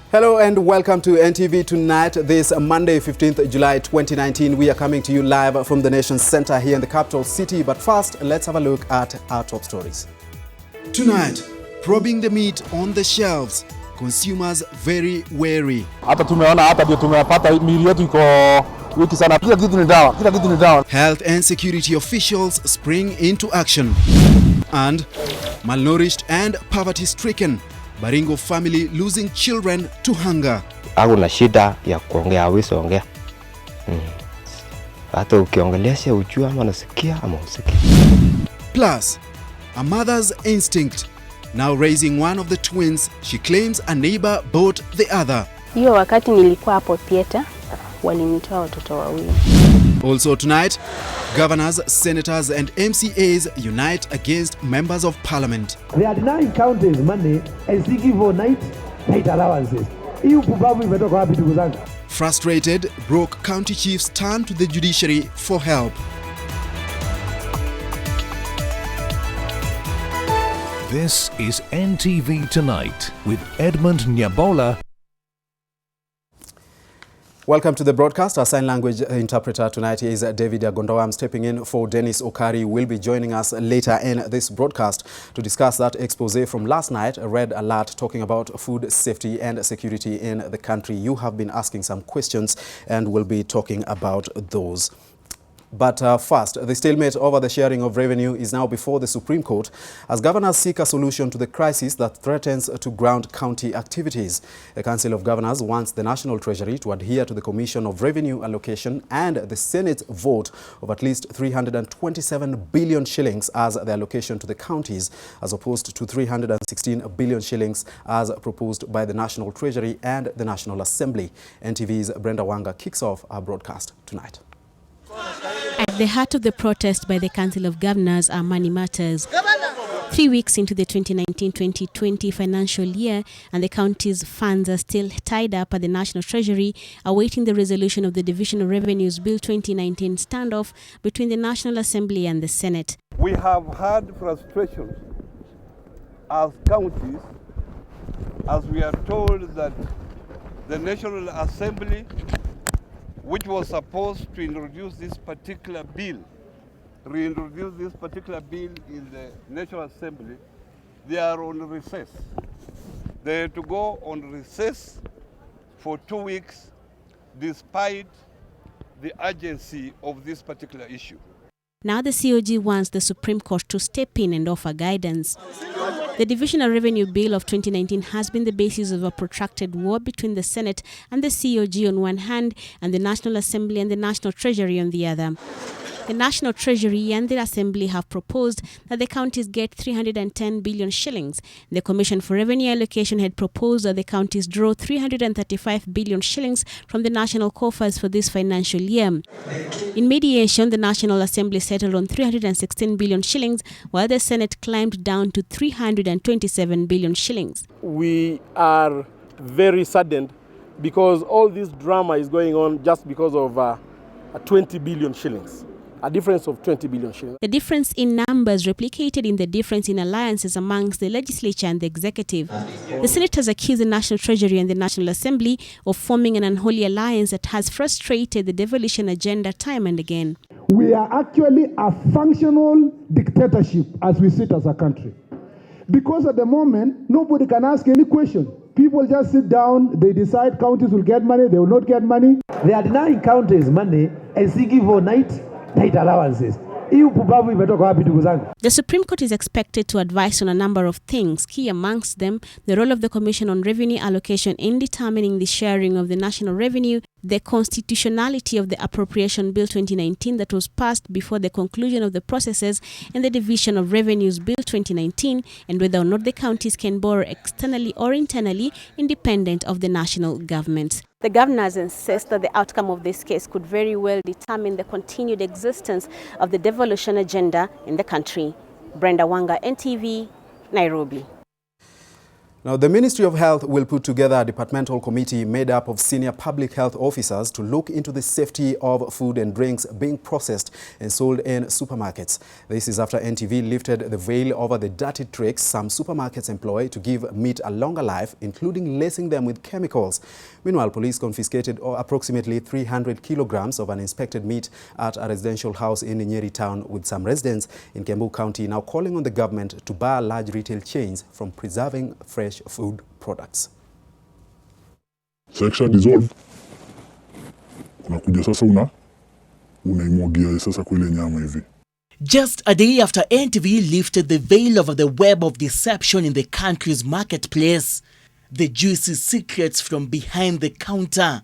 Hello and welcome to NTV Tonight. This Monday, 15th July 2019. We are coming to you live from the nation's center here in the capital city. But first, let's have a look at our top stories. Tonight, probing the meat on the shelves. Consumers very wary. Hata tumeona hata ndio tumepata miili yetu iko wiki sana. Kila kitu ni down. Health and security officials spring into action. And malnourished and poverty-stricken. Baringo family losing children to hunger. Hakuna shida ya kuongea, hawezi ongea. Hata ukiongelesha ujue ama unasikia ama usikii. Plus, a mother's instinct. Now raising one of the twins, she claims a neighbor bought the other. Hiyo wakati nilikuwa hapo theater, walinitoa watoto wawili. Also tonight, governors, senators and MCAs unite against members of parliament. They are denying counties money and seeking for night allowances. Frustrated, broke county chiefs turn to the judiciary for help. This is NTV Tonight with Edmond Nyabola. Welcome to the broadcast. Our sign language interpreter tonight is David Agondoa. I'm stepping in for Dennis Okari. Will be joining us later in this broadcast to discuss that expose from last night, a red alert talking about food safety and security in the country. You have been asking some questions and we'll be talking about those. But first, the stalemate over the sharing of revenue is now before the Supreme Court as governors seek a solution to the crisis that threatens to ground county activities. The Council of Governors wants the National Treasury to adhere to the Commission of Revenue Allocation and the Senate's vote of at least 327 billion shillings as the allocation to the counties, as opposed to 316 billion shillings as proposed by the National Treasury and the National Assembly. NTV's Brenda Wanga kicks off our broadcast tonight. At the heart of the protest by the Council of Governors are money matters. 3 weeks into the 2019-2020 financial year, and the county's funds are still tied up at the National Treasury, awaiting the resolution of the Division of Revenues Bill 2019 standoff between the National Assembly and the Senate. We have had frustrations as counties as we are told that the National Assembly, which was supposed to introduce this particular bill, reintroduce this particular bill in the National Assembly, they are on recess. They had to go on recess for 2 weeks despite the urgency of this particular issue. Now the COG wants the Supreme Court to step in and offer guidance. The Divisional Revenue Bill of 2019 has been the basis of a protracted war between the Senate and the COG on one hand and the National Assembly and the National Treasury on the other. The National Treasury and the Assembly have proposed that the counties get 310 billion shillings. The Commission for Revenue Allocation had proposed that the counties draw 335 billion shillings from the national coffers for this financial year. In mediation, the National Assembly settled on 316 billion shillings, while the Senate climbed down to 327 billion shillings. We are very saddened because all this drama is going on just because of 20 billion shillings. A difference of 20 billion shillings. The difference in numbers replicated in the difference in alliances amongst the legislature and the executive. The senators accuse the National Treasury and the National Assembly of forming an unholy alliance that has frustrated the devolution agenda time and again. We are actually a functional dictatorship as we sit as a country. Because at the moment, nobody can ask any question. People just sit down, they decide counties will get money, they will not get money. They are denying counties money and seeking for night allowances. The Supreme Court is expected to advise on a number of things, key amongst them the role of the Commission on Revenue Allocation in determining the sharing of the national revenue, the constitutionality of the Appropriation Bill 2019 that was passed before the conclusion of the processes, and the Division of Revenues Bill 2019, and whether or not the counties can borrow externally or internally independent of the national government. The governors insist that the outcome of this case could very well determine the continued existence of the devolution agenda in the country. Brenda Wanga, NTV, Nairobi. Now, the Ministry of Health will put together a departmental committee made up of senior public health officers to look into the safety of food and drinks being processed and sold in supermarkets. This is after NTV lifted the veil over the dirty tricks some supermarkets employ to give meat a longer life, including lacing them with chemicals. Meanwhile, police confiscated approximately 300 kilograms of uninspected meat at a residential house in Nyeri town, with some residents in Kiambu County now calling on the government to bar large retail chains from preserving fresh food products. Section dissolve. Unakuja sasa unaimwagia sasa kwa ile nyama hivi. Just a day after NTV lifted the veil over the web of deception in the country's marketplace, the juicy secrets from behind the counter,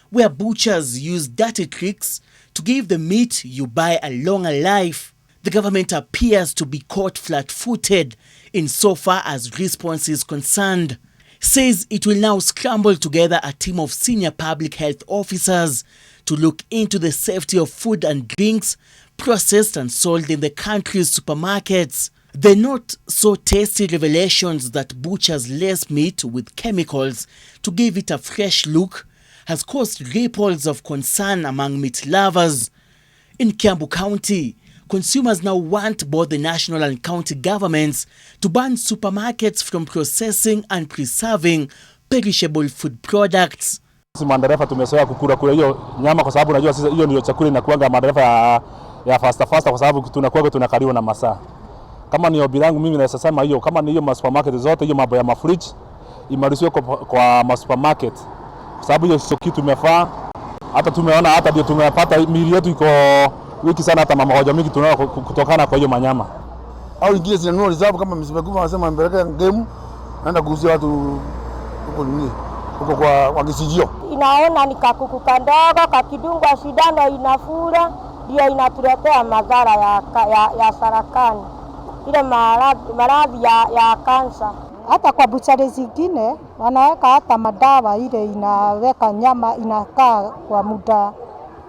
where butchers use dirty tricks to give the meat you buy a longer life, the government appears to be caught flat-footed insofar as response is concerned. Says it will now scramble together a team of senior public health officers to look into the safety of food and drinks processed and sold in the country's supermarkets. The not-so-tasty revelations that butchers lace meat with chemicals to give it a fresh look has caused ripples of concern among meat lovers. In Kiambu County, consumers now want both the national and county governments to ban supermarkets from processing and preserving perishable food products. Madereva tumezoea kukula hiyo nyama kwa sababu unajua sisi hiyo ndio chakula inakuanga madereva ya fast kwa sababu tunakaliwa na masaa. Kama ni obi langu mimi naweza sema hiyo, kama ni hiyo supermarket zote hiyo mambo ya mafridge imarisiwe kwa supermarket. Kwa sababu hiyo sio kitu tumefaa. Hata tumeona hata ndio tumepata mili yetu iko wiki sana, hata mama hoja mingi tunaona kutokana kwa hiyo manyama. Au ingine zinanunua reserve kama msibakuma wanasema mbeleka game naenda kuuzia watu huko kwa kisijio. Inaona ni kakuku kandogo kakidungwa shindano inafura ndio inatuletea madhara ya sarakani, ile maradhi ya kansa. Hata kwa buchari zingine wanaweka hata madawa ile inaweka nyama inakaa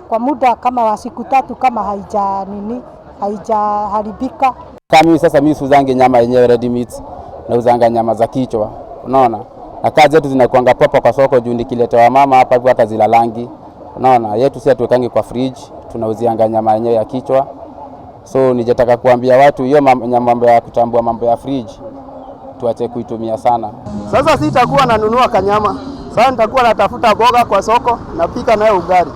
kwa muda kama wa siku 3 kama haijaharibika. Kama mimi sasa mimi suzange nyama yenyewe ready meat na uzanga nyama za kichwa, unaona? Na kazi zetu zinakuanga popa kwa soko juu nikiletewa mama hapa hivyo hata zilalangi. Unaona? Yetu si tuwekange kwa fridge, tunauzianga nyama yenyewe ya kichwa. So nijetaka kuambia watu hiyo mambo ya kutambua mambo ya fridge tuache kuitumia sana. Sasa sitakuwa nanunua kanyama. Sasa nitakuwa natafuta boga kwa soko napika nayo ugali.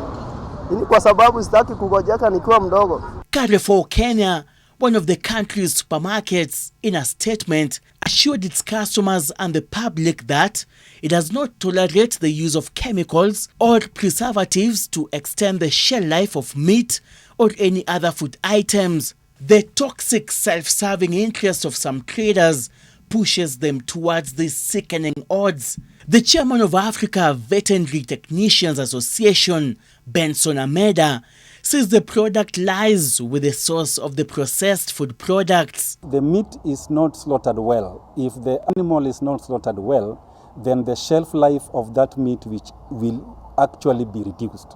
Ni kwa sababu sitaki kugojeka nikiwa mdogo. Carrefour Kenya, one of the country's supermarkets, in a statement assured its customers and the public that it does not tolerate the use of chemicals or preservatives to extend the shelf life of meat or any other food items. The toxic self-serving interest of some traders pushes them towards these sickening odds. The chairman of Africa Veterinary Technicians Association, Benson Ameda, says the product lies with the source of the processed food products. The meat is not slaughtered well. If the animal is not slaughtered well, then the shelf life of that meat will actually be reduced.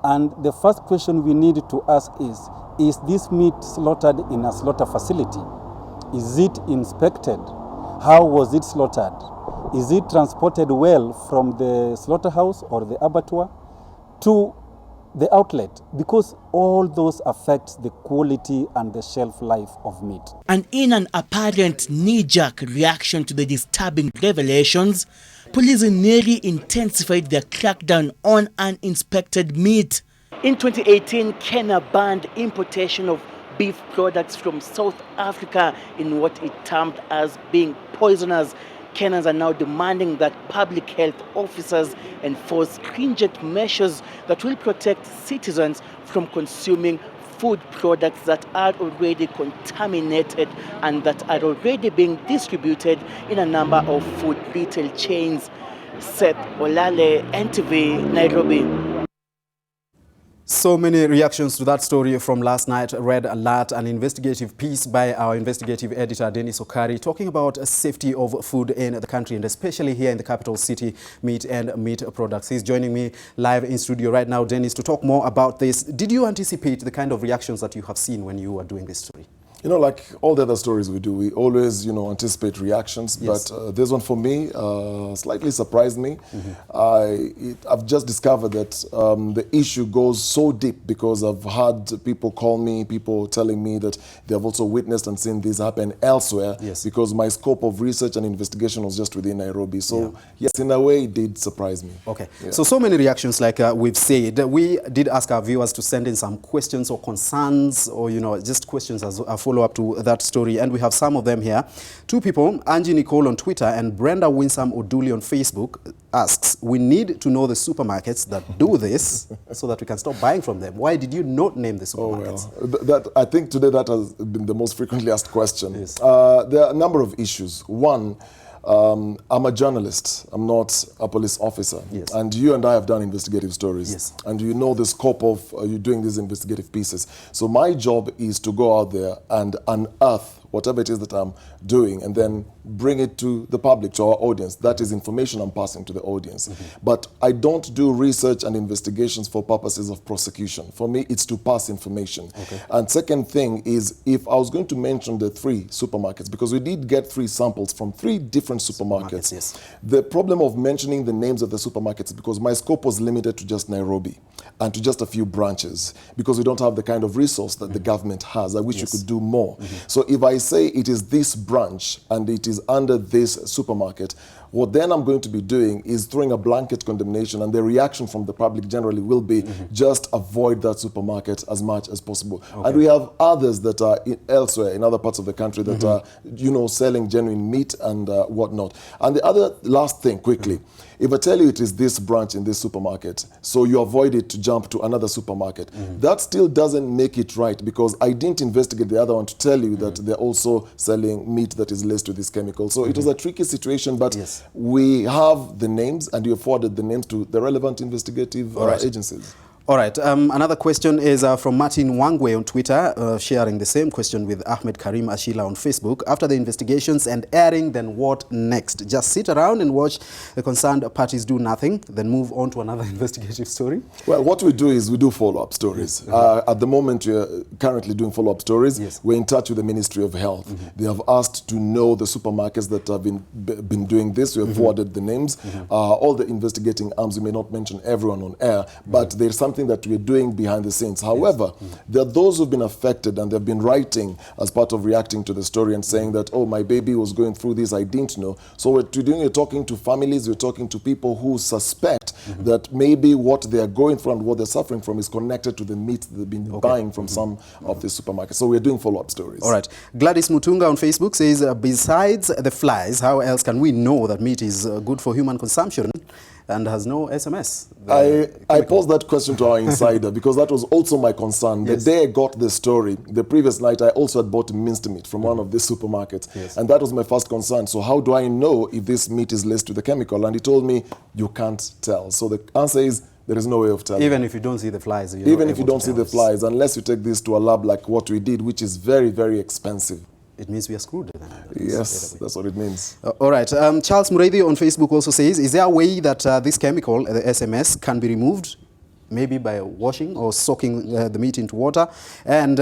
And the first question we need to ask is this meat slaughtered in a slaughter facility? Is it inspected? How was it slaughtered? Is it transported well from the slaughterhouse or the abattoir to the outlet? Because all those affect the quality and the shelf life of meat. And in an apparent knee-jerk reaction to the disturbing revelations, police in Nyeri intensified their crackdown on uninspected meat. In 2018, Kenya banned importation of beef products from South Africa in what it termed as being poisonous. Kenyans are now demanding that public health officers enforce stringent measures that will protect citizens from consuming food products that are already contaminated and that are already being distributed in a number of food retail chains. Seth Olale, NTV, Nairobi. So many reactions to that story from last night. Red Alert, an investigative piece by our investigative editor Dennis Okari, talking about safety of food in the country and especially here in the capital city, meat and meat products. He's joining me live in studio right now, Dennis, to talk more about this. Did you anticipate the kind of reactions that you have seen when you were doing this story? You know, like all the other stories we do, we always, you know, anticipate reactions. Yes. But this one for me slightly surprised me. I've just discovered that the issue goes so deep because I've had people call me, people telling me that they have also witnessed and seen this happen elsewhere. Yes. Because my scope of research and investigation was just within Nairobi. So yes, in a way, it did surprise me. Okay. Yeah. So many reactions, like we've said. We did ask our viewers to send in some questions or concerns, or, you know, just questions as a follow-up to that story, and we have some of them here. Two people, Angie Nicole on Twitter and Brenda Winsome Oduli on Facebook, asks, we need to know the supermarkets that do this so that we can stop buying from them. Why did you not name the supermarkets? Oh, well, that, I think today that has been the most frequently asked question. Yes. There are a number of issues. One, I'm a journalist. I'm not a police officer. Yes. And you and I have done investigative stories. Yes. And you know the scope of you doing these investigative pieces. So my job is to go out there and unearth whatever it is that I'm doing, and then bring it to the public, to our audience. That is information I'm passing to the audience. But I don't do research and investigations for purposes of prosecution. For me, it's to pass information. Okay. And second thing is, if I was going to mention the 3 supermarkets, because we did get 3 samples from 3 different supermarkets. Yes. The problem of mentioning the names of the supermarkets is because my scope was limited to just Nairobi and to just a few branches, because we don't have the kind of resource that the government has. I wish we could do more. So if I say it is this branch and it is under this supermarket, what then I'm going to be doing is throwing a blanket condemnation, and the reaction from the public generally will be just avoid that supermarket as much as possible. Okay. And we have others that are elsewhere in other parts of the country that are, you know, selling genuine meat and whatnot. And the other last thing, quickly, if I tell you it is this branch in this supermarket, so you avoid it to jump to another supermarket, that still doesn't make it right, because I didn't investigate the other one to tell you that they're also selling meat that is laced with this chemical. So it was a tricky situation, but we have the names, and you forwarded the names to the relevant investigative agencies. All right. Another question is from Martin Wangwe on Twitter, sharing the same question with Ahmed Karim Ashila on Facebook. After the investigations and airing, then what next? Just sit around and watch the concerned parties do nothing, then move on to another investigative story? Well, what we do is we do follow-up stories. At the moment, we're currently doing follow-up stories. We're in touch with the Ministry of Health. They have asked to know the supermarkets that have been doing this. We have forwarded the names. All the investigating arms, we may not mention everyone on air, but there's something that we're doing behind the scenes. However, there are those who've been affected, and they've been writing as part of reacting to the story and saying that, oh, my baby was going through this, I didn't know. So we're talking to families, we're talking to people who suspect that maybe what they are going through and what they're suffering from is connected to the meat they've been buying from some of the supermarkets. So we're doing follow-up stories. All right. Gladys Mutunga on Facebook says, besides the flies, how else can we know that meat is good for human consumption and has no SMS? I posed that question to our insider because that was also my concern. The day I got the story, the previous night, I also had bought minced meat from one of the supermarkets. And that was my first concern. So how do I know if this meat is laced with a chemical? And he told me, you can't tell. So the answer is, there is no way of telling. Even if you don't see the flies? Even if you don't see the flies, unless you take this to a lab like what we did, which is very, very expensive. It means we are screwed then. Yes, that's what it means. All right. Charles Mureithi on Facebook also says, is there a way that this chemical, the SMS, can be removed? Maybe by washing or soaking the meat into water? And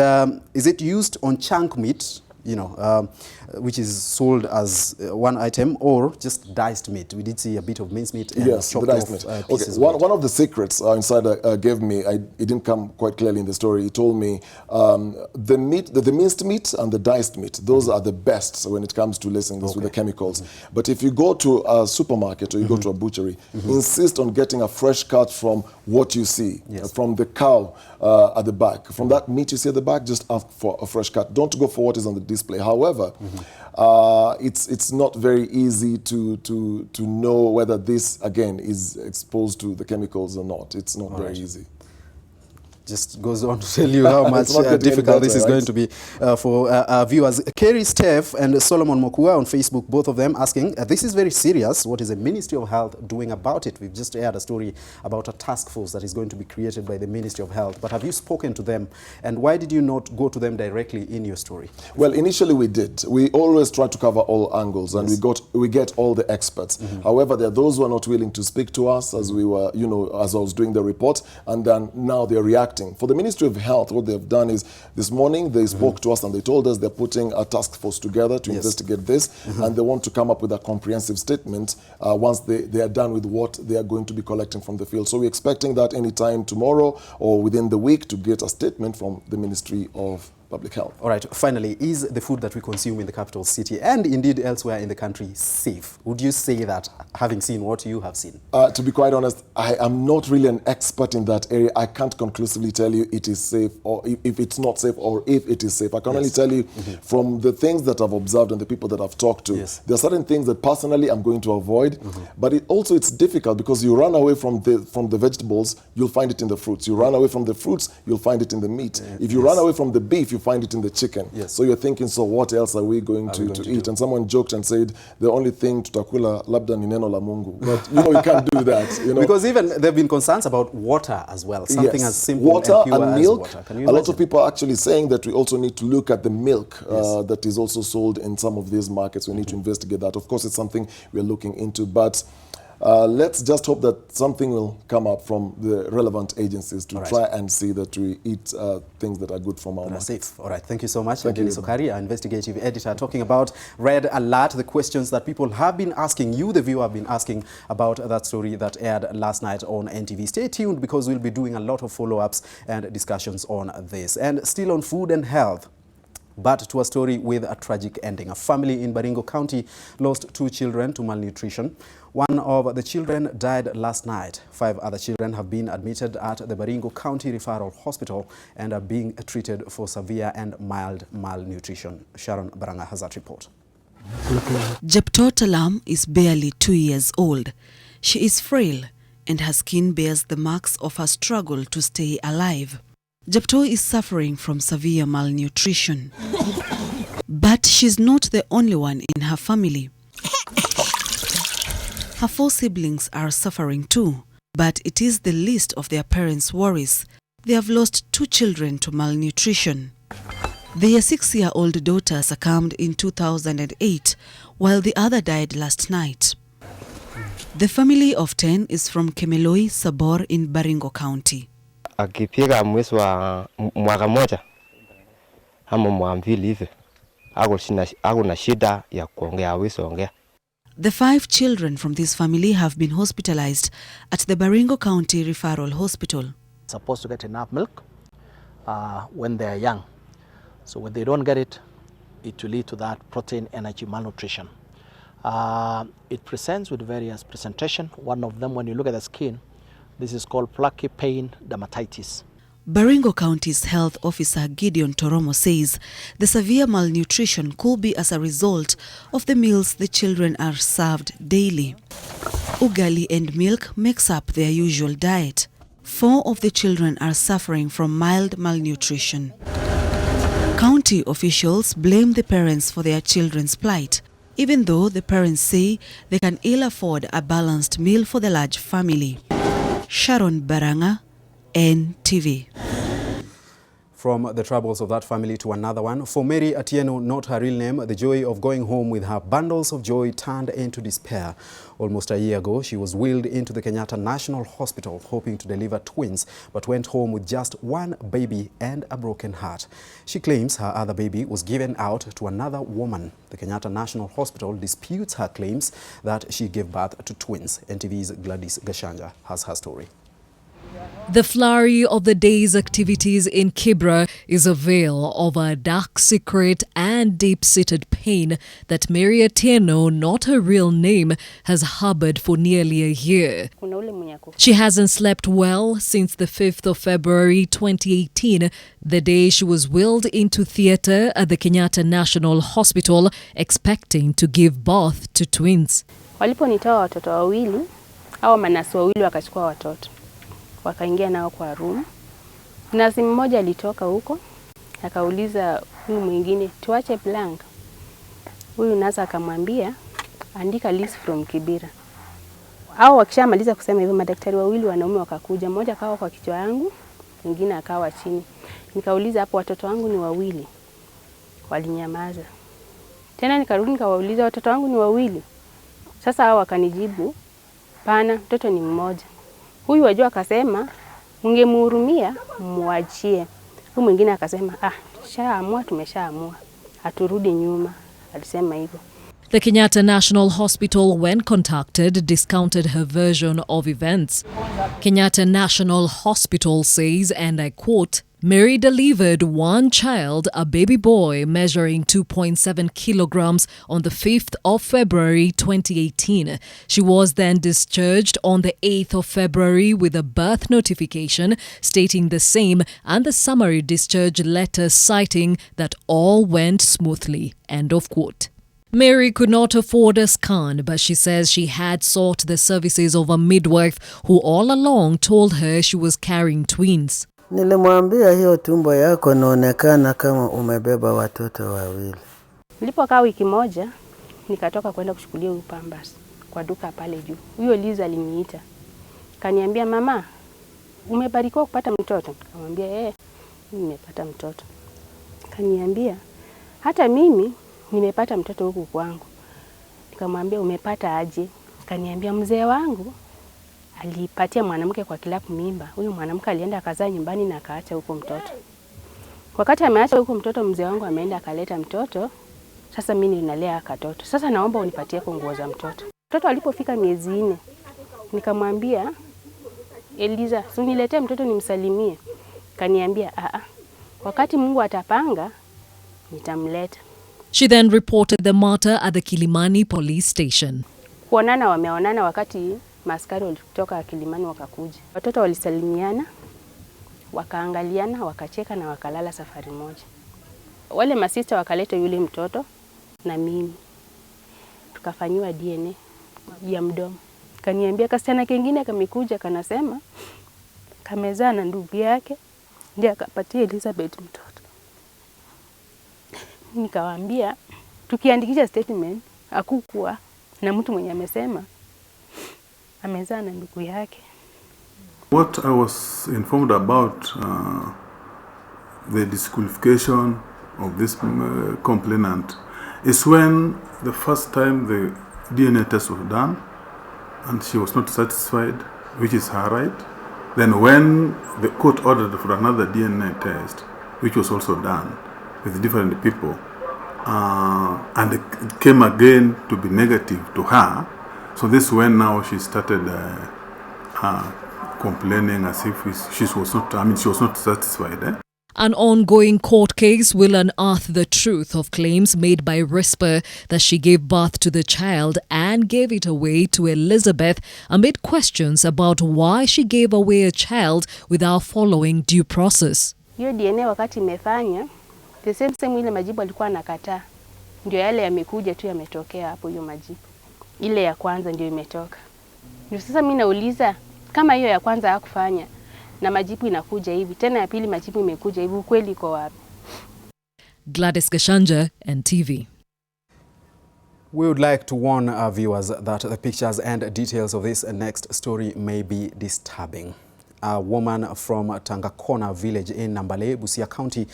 is it used on chunk meat, you know, which is sold as one item, or just diced meat? We did see a bit of mincemeat and chopped the diced off meat. pieces. Okay, one of the secrets our insider gave me, it didn't come quite clearly in the story. He told me the minced meat and the diced meat, those are the best when it comes to lacing this with the chemicals. But if you go to a supermarket or you go to a butchery, insist on getting a fresh cut from what you see, from the cow at the back. From that meat you see at the back, just ask for a fresh cut. Don't go for what is on the display. However, it's not very easy to know whether this, again, is exposed to the chemicals or not. It's not very easy. Just goes on to tell you how much difficult this is going to be for our viewers. Kerry Steph and Solomon Mokua on Facebook, both of them asking, this is very serious. What is the Ministry of Health doing about it? We've just aired a story about a task force that is going to be created by the Ministry of Health. But have you spoken to them? And why did you not go to them directly in your story? Well, initially we did. We always try to cover all angles, and we get all the experts. However, there are those who are not willing to speak to us as we were, as I was doing the report, and then now they're reacting acting. For the Ministry of Health, what they've done is this morning they spoke to us and they told us they're putting a task force together to investigate this, and they want to come up with a comprehensive statement once they are done with what they are going to be collecting from the field. So we're expecting that anytime tomorrow or within the week to get a statement from the Ministry of Public Health. All right, finally, is the food that we consume in the capital city and indeed elsewhere in the country safe? Would you say that, having seen what you have seen? To be quite honest, I am not really an expert in that area. I can't conclusively tell you it is safe or if it's not safe or if it is safe. I can only tell you from the things that I've observed and the people that I've talked to, there are certain things that personally I'm going to avoid, but it's difficult because you run away from the vegetables, you'll find it in the fruits. You run away from the fruits, you'll find it in the meat. If you run away from the beef, you find it in the chicken. So you're thinking, so what else are we going to eat? And someone joked and said, the only thing tutakula labda ni neno la Mungu. But you can't do that. Because even there have been concerns about water as well. Something as simple water and pure and milk. as water. Can you a lot imagine? of people are actually saying that we also need to look at the milk that is also sold in some of these markets. We need to investigate that. Of course, it's something we're looking into, but let's just hope that something will come up from the relevant agencies to try and see that we eat things that are good from our market. Safe. All right, thank you so much. Thank Dennis you. Okari, our investigative editor, talking about Red Alert, the questions that people have been asking, you, the viewer, have been asking about that story that aired last night on NTV. Stay tuned because we'll be doing a lot of follow-ups and discussions on this. And still on food and health, but to a story with a tragic ending. A family in Baringo County lost 2 children to malnutrition. One of the children died last night. 5 other children have been admitted at the Baringo County Referral Hospital and are being treated for severe and mild malnutrition. Sharon Baranga has that report. Jepto Talam is barely 2 years old. She is frail and her skin bears the marks of her struggle to stay alive. Jepto is suffering from severe malnutrition. But she's not the only one in her family. Her 4 siblings are suffering too, but it is the least of their parents' worries. They have lost 2 children to malnutrition. Their 6-year-old daughter succumbed in 2008, while the other died last night. The family of 10 is from Kemeloi, Sabor in Baringo County. Akipiga mwezi wa mwaka moja ama mwaka mbili hivi ako na shida ya kuongea, hawezi ongea. The 5 children from this family have been hospitalized at the Baringo County Referral Hospital. Supposed to get enough milk when they are young. So when they don't get it, it will lead to that protein energy malnutrition. It presents with various presentation. One of them, when you look at the skin, this is called plaque pain dermatitis. Baringo County's health officer Gideon Toromo says the severe malnutrition could be as a result of the meals the children are served daily. Ugali and milk makes up their usual diet. 4 of the children are suffering from mild malnutrition. County officials blame the parents for their children's plight, even though the parents say they can ill afford a balanced meal for the large family. Sharon Baranga, NTV. From the troubles of that family to another one. For Mary Atieno, not her real name, the joy of going home with her bundles of joy turned into despair. Almost a year ago, she was wheeled into the Kenyatta National Hospital hoping to deliver twins, but went home with just 1 baby and a broken heart. She claims her other baby was given out to another woman. The Kenyatta National Hospital disputes her claims that she gave birth to twins. NTV's Gladys Gashanja has her story. The flurry of the day's activities in Kibra is a veil of a dark secret and deep-seated pain that Mary Atieno, not her real name, has harbored for nearly a year. She hasn't slept well since the 5th of February 2018, the day she was wheeled into theatre at the Kenyatta National Hospital, expecting to give birth to twins. Waliponitoa watoto wawili, au manasi wawili wakachukua watoto. Wakaingia nao kwa room. Nasi mmoja alitoka huko, akauliza huyu mwingine, tuache blank. Huyu nasa akamwambia, andika list from Kibira. Hao wakishamaliza kusema hivyo, madaktari wawili wanaume wakakuja, mmoja akawa kwa kichwa yangu, mwingine akawa chini. Nikauliza hapo watoto wangu ni wawili. Walinyamaza. Tena nikarudi nikawauliza watoto wangu ni wawili. Sasa hao wakanijibu, pana, mtoto ni mmoja. Huyu wajua akasema ungemhurumia muachie. Huyu mwingine akasema shaamua, tumeshaamua, haturudi nyuma. Alisema hivyo. The Kenyatta National Hospital, when contacted, discounted her version of events. Kenyatta National Hospital says, and I quote, Mary delivered one child, a baby boy measuring 2.7 kilograms, on the 5th of February 2018. She was then discharged on the 8th of February with a birth notification stating the same and the summary discharge letter citing that all went smoothly. End of quote. Mary could not afford a scan, but she says she had sought the services of a midwife who all along told her she was carrying twins. Nilimwambia hiyo tumbo yako inaonekana kama umebeba watoto wawili. Nilipokaa wiki moja, nikatoka kwenda kuchukulia Pampers kwa duka pale juu. Huyo Liza aliniita. Kaniambia, mama, umebarikiwa kupata mtoto? Nikamwambia, nimepata mtoto. Kaniambia, hata mimi nimepata mtoto huku kwangu. Nikamwambia, umepata aje? Kaniambia, mzee wangu alipatia mwanamke kwa kilapu mimba. Huyo mwanamke alienda akazaa nyumbani na akaacha huko mtoto. Wakati ameacha huko mtoto, mzee wangu ameenda akaleta mtoto. Sasa mimi ninalea katoto. Sasa naomba unipatie nguo za mtoto. Mtoto alipofika miezi 4, nikamwambia, Eliza, si uniletee mtoto nimsalimie. Kaniambia, wakati Mungu atapanga nitamleta. She then reported the matter at the Kilimani police station. Kuonana wameonana wakati maaskari walitoka Kilimani wakakuja. Watoto walisalimiana, wakaangaliana, wakacheka na wakalala safari moja. Wale masista wakaleta yule mtoto na mimi. Tukafanyiwa DNA ya mdomo. Kaniambia kasichana kingine kamekuja kanasema kamezaa na ndugu yake ndiye akapatia Elizabeth mtoto. Nikawaambia tukiandikisha statement hakukuwa na mtu mwenye amesema amezaa na ndugu yake. What I was informed about the disqualification of this complainant is when the first time the DNA test was done and she was not satisfied, which is her right. Then when the court ordered for another DNA test, which was also done with different people, and it came again to be negative to her. So this when now she started complaining as if she was not satisfied. An ongoing court case will unearth the truth of claims made by Risper that she gave birth to the child and gave it away to Elizabeth amid questions about why she gave away a child without following due process. Hiyo DNA wakati imefanya, the same ile majibu alikuwa anakataa. Ndio yale yamekuja tu yametokea hapo hiyo majibu. Ile ya kwanza ndio imetoka. Ndio sasa mimi nauliza kama hiyo ya kwanza hakufanya na majibu inakuja hivi, tena ya pili majibu imekuja hivi, ukweli iko wapi? Gladys Gashanja, NTV. We would like to warn our viewers that the pictures and details of this next story may be disturbing. A woman from Tangakona village in Nambale, Busia County,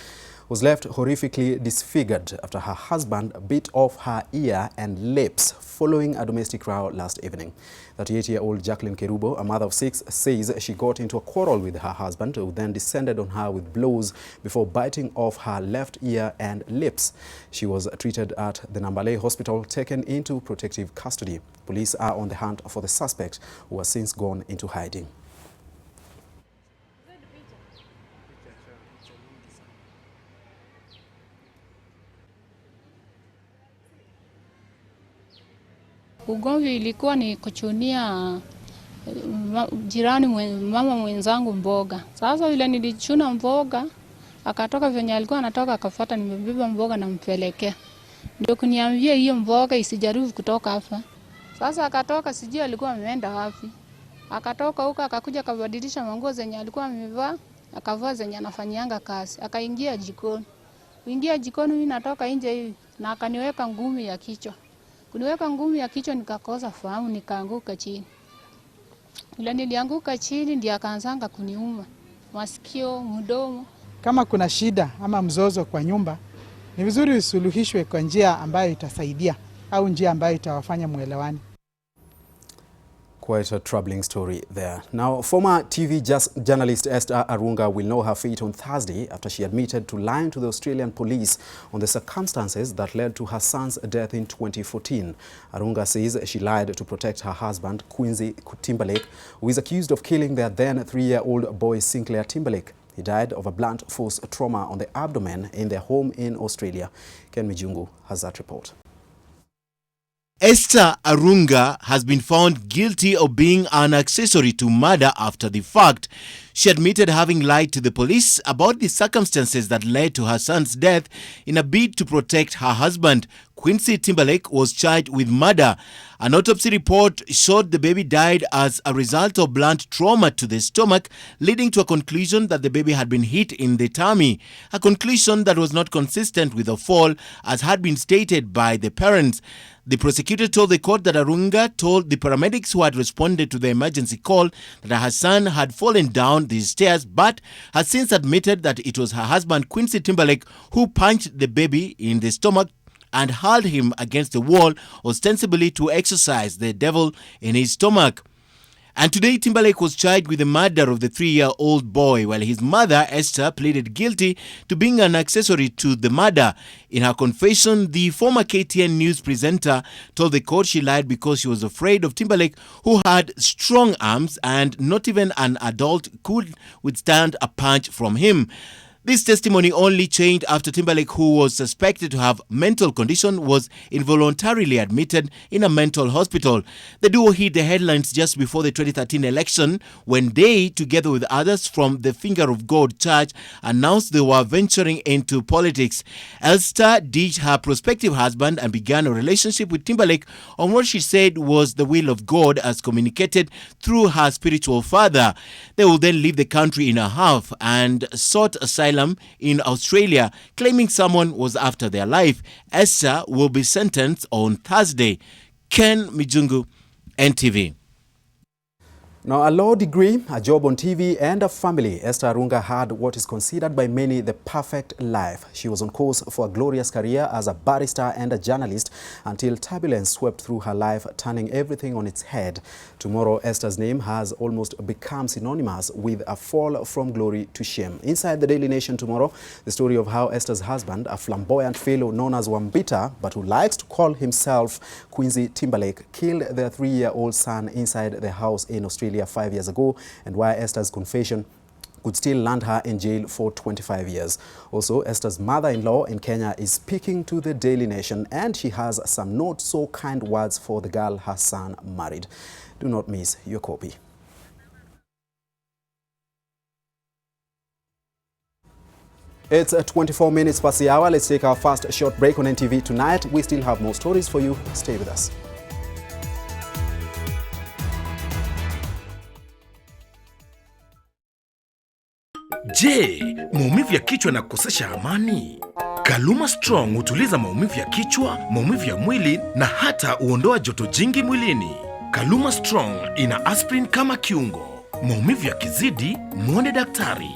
was left horrifically disfigured after her husband bit off her ear and lips following a domestic row last evening. 38-year-old Jacqueline Kerubo, a mother of 6, says she got into a quarrel with her husband, who then descended on her with blows before biting off her left ear and lips. She was treated at the Nambale hospital, taken into protective custody. Police are on the hunt for the suspect, who has since gone into hiding. Ugomvi ilikuwa ni kuchunia jirani mama mwenzangu mboga. Sasa yule nilichuna mboga, akatoka venye alikuwa anatoka akafuata nimebeba mboga na mpelekea. Ndio kuniambia hiyo mboga isijaribu kutoka hapa. Sasa akatoka sijui alikuwa ameenda wapi. Akatoka huko akakuja akabadilisha manguo zenye alikuwa amevaa, akavaa zenye anafanyianga kazi. Akaingia jikoni. Kuingia jikoni mimi natoka nje hivi na akaniweka ngumi ya kichwa. Kuniweka ngumi ya kichwa nikakosa fahamu nikaanguka chini. Ila nilianguka chini ndio akaanzanga kuniuma masikio, mdomo. Kama kuna shida ama mzozo kwa nyumba, ni vizuri usuluhishwe kwa njia ambayo itasaidia au njia ambayo itawafanya muelewane. Quite a troubling story there. Now, former TV journalist Esther Taronga will know her fate on Thursday after she admitted to lying to the Australian police on the circumstances that led to her son's death in 2014. Taronga says she lied to protect her husband, Quincy Timberlake, who is accused of killing their then 3-year-old boy, Sinclair Timberlake. He died of a blunt force trauma on the abdomen in their home in Australia. Ken Mijungu has that report. Esther Taronga has been found guilty of being an accessory to murder after the fact. She admitted having lied to the police about the circumstances that led to her son's death in a bid to protect her husband. Quincy Timberlake was charged with murder. An autopsy report showed the baby died as a result of blunt trauma to the stomach, leading to a conclusion that the baby had been hit in the tummy, a conclusion that was not consistent with the fall, as had been stated by the parents. The prosecutor told the court that Taronga told the paramedics who had responded to the emergency call that her son had fallen down the stairs, but has since admitted that it was her husband Quincy Timberlake who punched the baby in the stomach and hurled him against the wall, ostensibly to exorcise the devil in his stomach. And today, Timberlake was charged with the murder of the 3-year-old boy, while his mother, Esther, pleaded guilty to being an accessory to the murder. In her confession, the former KTN news presenter told the court she lied because she was afraid of Timberlake, who had strong arms and not even an adult could withstand a punch from him. This testimony only changed after Timberlake, who was suspected to have mental condition, was involuntarily admitted in a mental hospital. The duo hit the headlines just before the 2013 election when they, together with others from the Finger of God Church, announced they were venturing into politics. Esther ditched her prospective husband and began a relationship with Timberlake on what she said was the will of God as communicated through her spiritual father. They will then leave the country in a huff and sought asylum in Australia, claiming someone was after their life. Esther will be sentenced on Thursday. Ken Mijungu, NTV. Now, a law degree, a job on TV, and a family, Esther Taronga had what is considered by many the perfect life. She was on course for a glorious career as a barrister and a journalist until turbulence swept through her life, turning everything on its head. Tomorrow, Esther's name has almost become synonymous with a fall from glory to shame. Inside the Daily Nation tomorrow, the story of how Esther's husband, a flamboyant fellow known as Wambita, but who likes to call himself Quincy Timberlake, killed their 3-year-old son inside the house in Australia 5 years ago, and why Esther's confession could still land her in jail for 25 years. Also, Esther's mother-in-law in Kenya is speaking to the Daily Nation, and she has some not so kind words for the girl her son married. Do not miss your copy. It's 24 minutes past the hour. Let's take our first short break on NTV tonight. We still have more stories for you. Stay with us. Je, maumivu ya kichwa na kukosesha amani? Kaluma Strong hutuliza maumivu ya kichwa, maumivu ya mwili na hata huondoa joto jingi mwilini. Kaluma Strong ina aspirin kama kiungo. Maumivu yakizidi, muone daktari.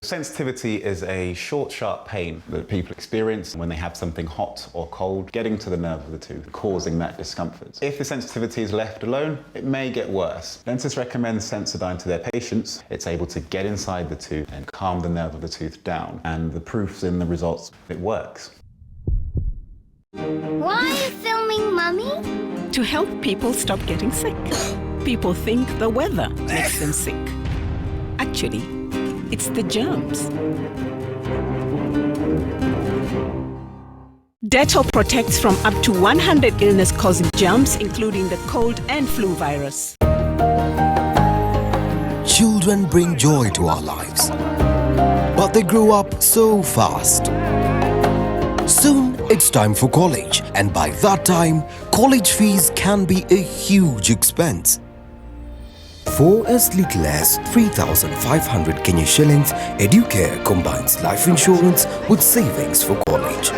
Sensitivity is a short, sharp pain that people experience when they have something hot or cold getting to the nerve of the tooth, causing that discomfort. If the sensitivity is left alone, it may get worse. Dentists recommend Sensodyne to their patients. It's able to get inside the tooth and calm the nerve of the tooth down, and the proof's in the results. It works. Why are you filming, Mummy? To help people stop getting sick. People think the weather makes them sick. Actually, it's the germs. Dettol protects from up to 100 illness-causing germs, including the cold and flu virus. Children bring joy to our lives, but they grow up so fast. Soon, it's time for college, and by that time, college fees can be a huge expense. For as little as 3,500 Kenya shillings, Educare combines life insurance with savings for college.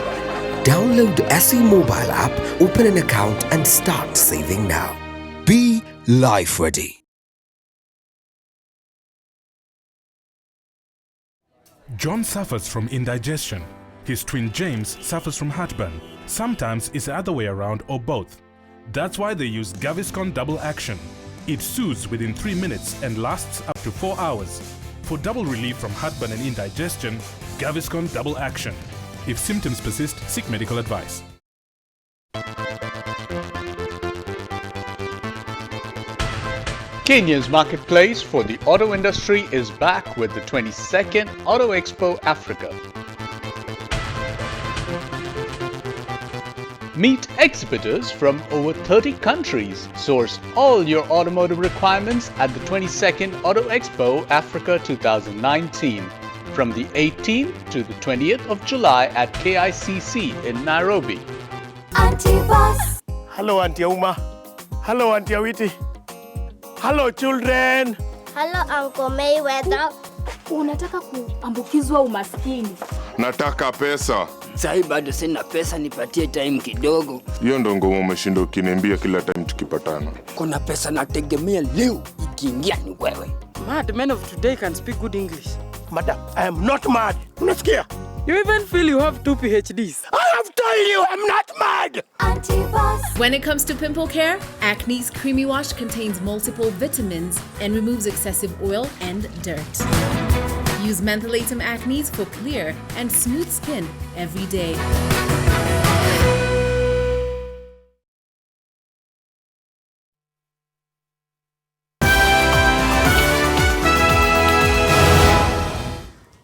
Download the SE mobile app, open an account and start saving now. Be life ready. John suffers from indigestion. His twin James suffers from heartburn. Sometimes it's the other way around or both. That's why they use Gaviscon Double Action. It soothes within 3 minutes and lasts up to 4 hours. For double relief from heartburn and indigestion, Gaviscon Double Action. If symptoms persist, seek medical advice. Kenya's marketplace for the auto industry is back with the 22nd Auto Expo Africa. Meet exhibitors from over 30 countries. Source all your automotive requirements at the 22nd Auto Expo Africa 2019 from the 18th to the 20th of July at KICC in Nairobi. Auntie Boss. Hello Auntie Uma. Hello Auntie Awiti. Hello children. Hello Uncle Mayweather. Unataka kuambukizwa umaskini? Nataka pesa. Sai bado sina pesa, nipatie time kidogo. Hiyo ndo ngoma umeshinda ukiniambia kila time tukipatana. Kuna pesa nategemea leo ikiingia ni wewe. Mad men of today can speak good English. Madam, I am not mad. Unasikia? You even feel you have 2 PhDs. I have told you I'm not mad. Auntie Boss. When it comes to pimple care, Acne's Creamy Wash contains multiple vitamins and removes excessive oil and dirt. Use Mentholatum Acne's for clear and smooth skin every day.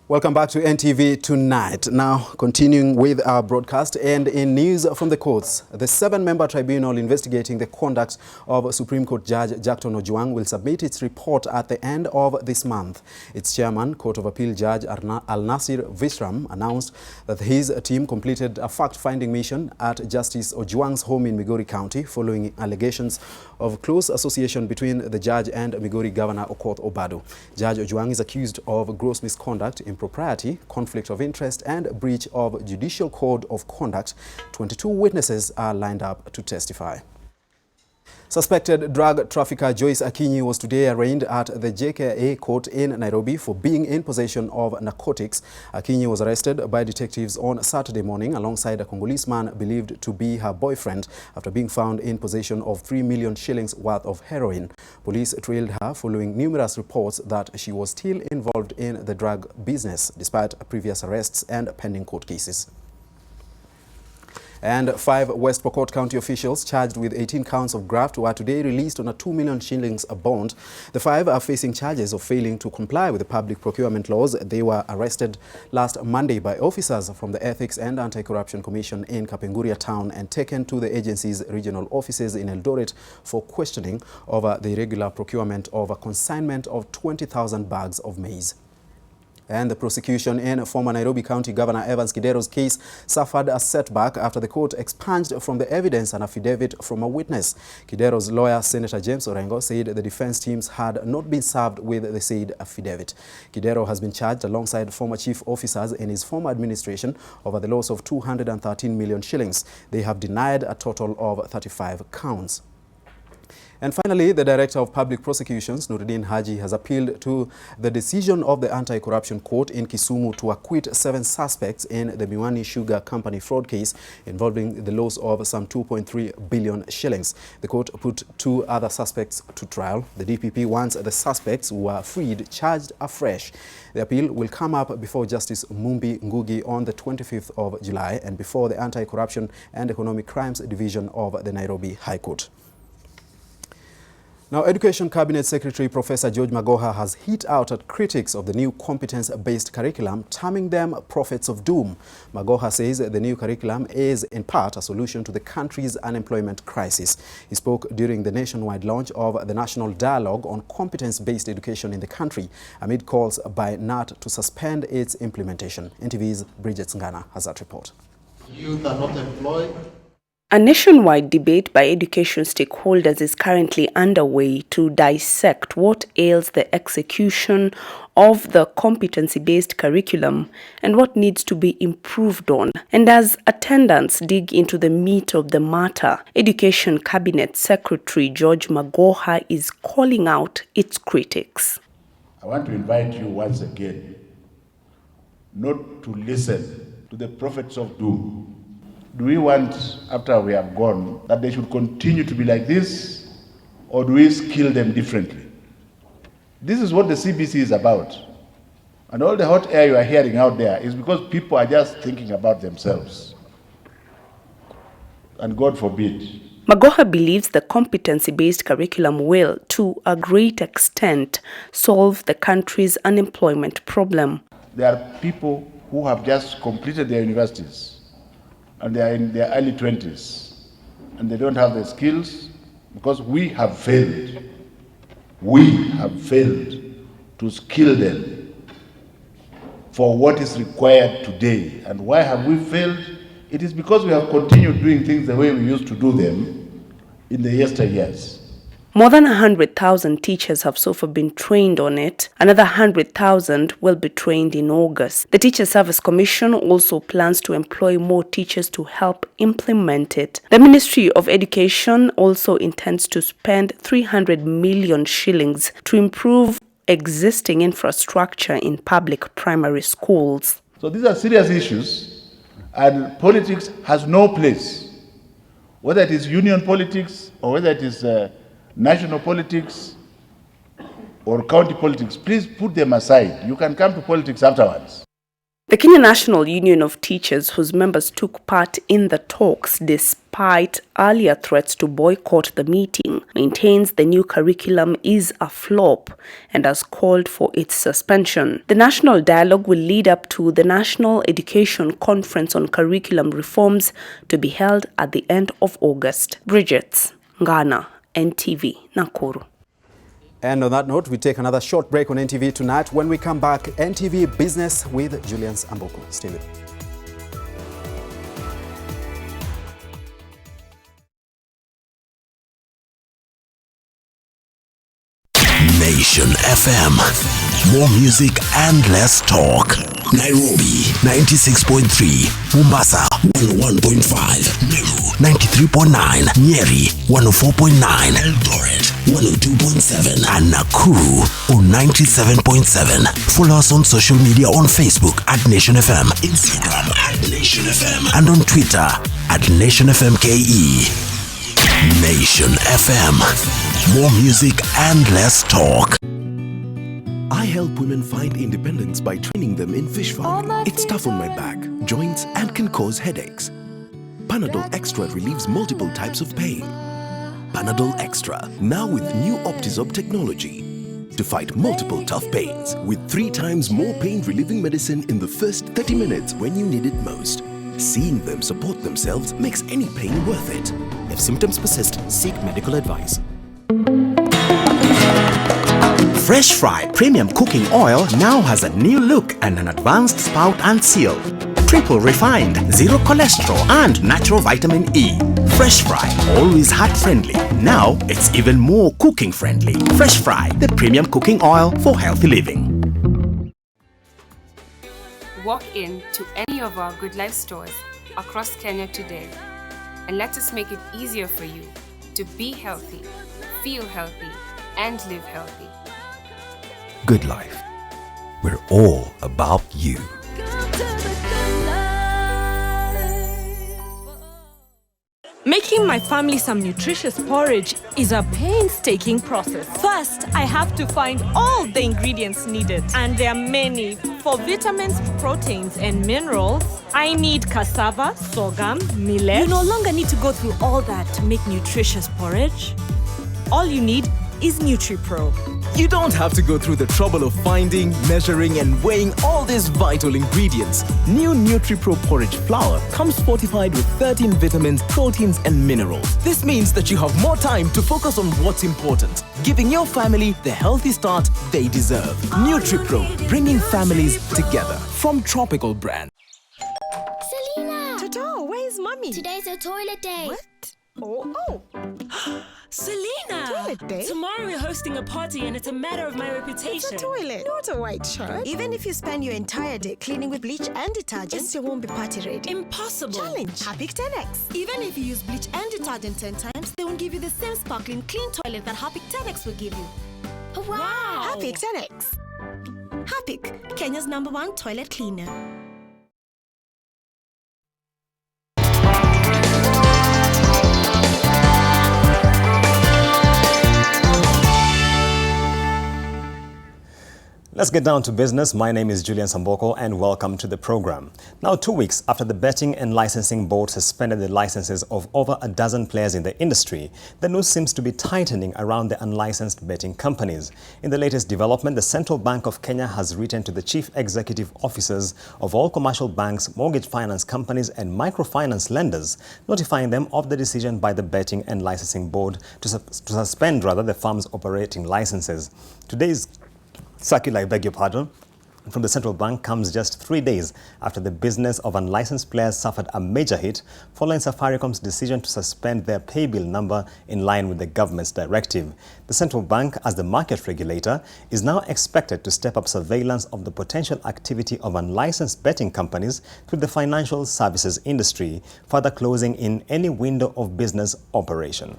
Welcome back to NTV Tonight. Now, continuing with our broadcast and in news from the courts, the 7-member tribunal investigating the conduct of Supreme Court Judge Jackton Ojwang will submit its report at the end of this month. Its chairman, Court of Appeal Judge Al-Nasir Vishram, announced that his team completed a fact-finding mission at Justice Ojwang's home in Migori County following allegations of close association between the judge and Migori Governor Okoth Obado. Judge Ojwang is accused of gross misconduct, impropriety, conflict of interest and breach of judicial code of conduct. 22 witnesses are lined up to testify. Suspected drug trafficker Joyce Akinyi was today arraigned at the JKIA court in Nairobi for being in possession of narcotics. Akinyi was arrested by detectives on Saturday morning alongside a Congolese man believed to be her boyfriend after being found in possession of 3 million shillings worth of heroin. Police trailed her following numerous reports that she was still involved in the drug business despite previous arrests and pending court cases. And 5 West Pokot County officials charged with 18 counts of graft were today released on a 2 million shillings bond. The 5 are facing charges of failing to comply with the public procurement laws. They were arrested last Monday by officers from the Ethics and Anti-Corruption Commission in Kapenguria town and taken to the agency's regional offices in Eldoret for questioning over the irregular procurement of a consignment of 20,000 bags of maize. And the prosecution in former Nairobi County Governor Evans Kidero's case suffered a setback after the court expunged from the evidence an affidavit from a witness. Kidero's lawyer, Senator James Orengo, said the defense teams had not been served with the said affidavit. Kidero has been charged alongside former chief officers in his former administration over the loss of 213 million shillings. They have denied a total of 35 counts. And finally, the Director of Public Prosecutions, Nuruddin Haji, has appealed to the decision of the Anti-Corruption Court in Kisumu to acquit 7 suspects in the Miwani Sugar Company fraud case involving the loss of some 2.3 billion shillings. The court put 2 other suspects to trial. The DPP wants the suspects who were freed charged afresh. The appeal will come up before Justice Mumbi Ngugi on the 25th of July and before the Anti-Corruption and Economic Crimes Division of the Nairobi High Court. Now, Education Cabinet Secretary Professor George Magoha has hit out at critics of the new competence-based curriculum, terming them prophets of doom. Magoha says the new curriculum is, in part, a solution to the country's unemployment crisis. He spoke during the nationwide launch of the National Dialogue on Competence-Based Education in the country, amid calls by NAT to suspend its implementation. NTV's Bridget Ngana has that report. Youth are not employed. A nationwide debate by education stakeholders is currently underway to dissect what ails the execution of the competency-based curriculum and what needs to be improved on. And as attendants dig into the meat of the matter, Education Cabinet Secretary George Magoha is calling out its critics. I want to invite you once again not to listen to the prophets of doom. Do we want, after we have gone, that they should continue to be like this, or do we skill them differently? This is what the CBC is about. And all the hot air you are hearing out there is because people are just thinking about themselves. And God forbid. Magoha believes the competency-based curriculum will, to a great extent, solve the country's unemployment problem. There are people who have just completed their universities, and they are in their early 20s, and they don't have the skills because we have failed. We have failed to skill them for what is required today. And why have we failed? It is because we have continued doing things the way we used to do them in the yesteryears. More than 100,000 teachers have so far been trained on it. Another 100,000 will be trained in August. The Teacher Service Commission also plans to employ more teachers to help implement it. The Ministry of Education also intends to spend 300 million shillings to improve existing infrastructure in public primary schools. So these are serious issues, and politics has no place. Whether it is union politics or whether it is national politics or county politics, please put them aside. You can come to politics afterwards. The Kenya National Union of Teachers, whose members took part in the talks despite earlier threats to boycott the meeting, maintains the new curriculum is a flop and has called for its suspension. The national dialogue will lead up to the National Education Conference on Curriculum Reforms to be held at the end of August. Bridget Ngana, NTV, Nakuru. And on that note, we take another short break on NTV tonight. When we come back, NTV Business with Julius Amboku. Stay with me. Nation FM. More music and less talk. Nairobi 96.3, Mombasa 101.5, Meru 93.9, Nyeri 104.9, Eldoret 102.7, and Nakuru on 97.7. Follow us on social media on Facebook at Nation FM, Instagram at Nation FM, and on Twitter at Nation FM KE. Nation FM. More music and less talk. I help women find independence by training them in fish farming. It's tough on my back, joints, and can cause headaches. Panadol Extra relieves multiple types of pain. Panadol Extra, now with new Optizorb technology to fight multiple tough pains with 3 times more pain-relieving medicine in the first 30 minutes when you need it most. Seeing them support themselves makes any pain worth it. If symptoms persist, seek medical advice. Fresh Fry Premium Cooking Oil now has a new look and an advanced spout and seal. Triple refined, zero cholesterol and natural vitamin E. Fresh Fry, always heart-friendly. Now it's even more cooking-friendly. Fresh Fry, the premium cooking oil for healthy living. Walk in to any of our Good Life stores across Kenya today and let us make it easier for you to be healthy, feel healthy, and live healthy. Good Life. We're all about you. Making my family some nutritious porridge is a painstaking process. First, I have to find all the ingredients needed, and there are many. For vitamins, proteins, and minerals, I need cassava, sorghum, millet. You no longer need to go through all that to make nutritious porridge. All you need is NutriPro. You don't have to go through the trouble of finding, measuring, and weighing all these vital ingredients. New NutriPro porridge flour comes fortified with 13 vitamins, proteins, and minerals. This means that you have more time to focus on what's important, giving your family the healthy start they deserve. NutriPro, bringing families together. From Tropical Brand. Selena! Toto, where's Mommy? Mommy. Today's a toilet day. What? Oh. Selena! Toilet day? Tomorrow we're hosting a party and it's a matter of my reputation. It's a toilet, not a white shirt. Even if you spend your entire day cleaning with bleach and detergent, it still won't be party ready. Impossible. Challenge. Harpic 10X. Even if you use bleach and detergent 10 times, they won't give you the same sparkling clean toilet that Harpic 10X will give you. Wow! Harpic 10X. Harpic, Kenya's #1 toilet cleaner. Let's get down to business. My name is Julian Samboko and welcome to the program. Now, 2 weeks after the Betting and Licensing Board suspended the licenses of over a dozen players in the industry, the news seems to be tightening around the unlicensed betting companies. In the latest development, the Central Bank of Kenya has written to the chief executive officers of all commercial banks, mortgage finance companies and microfinance lenders, notifying them of the decision by the Betting and Licensing Board to suspend the firm's operating licenses. Today's circular, I beg your pardon, from the central bank comes just 3 days after the business of unlicensed players suffered a major hit following Safaricom's decision to suspend their pay bill number in line with the government's directive. The central bank, as the market regulator, is now expected to step up surveillance of the potential activity of unlicensed betting companies through the financial services industry, further closing in any window of business operation.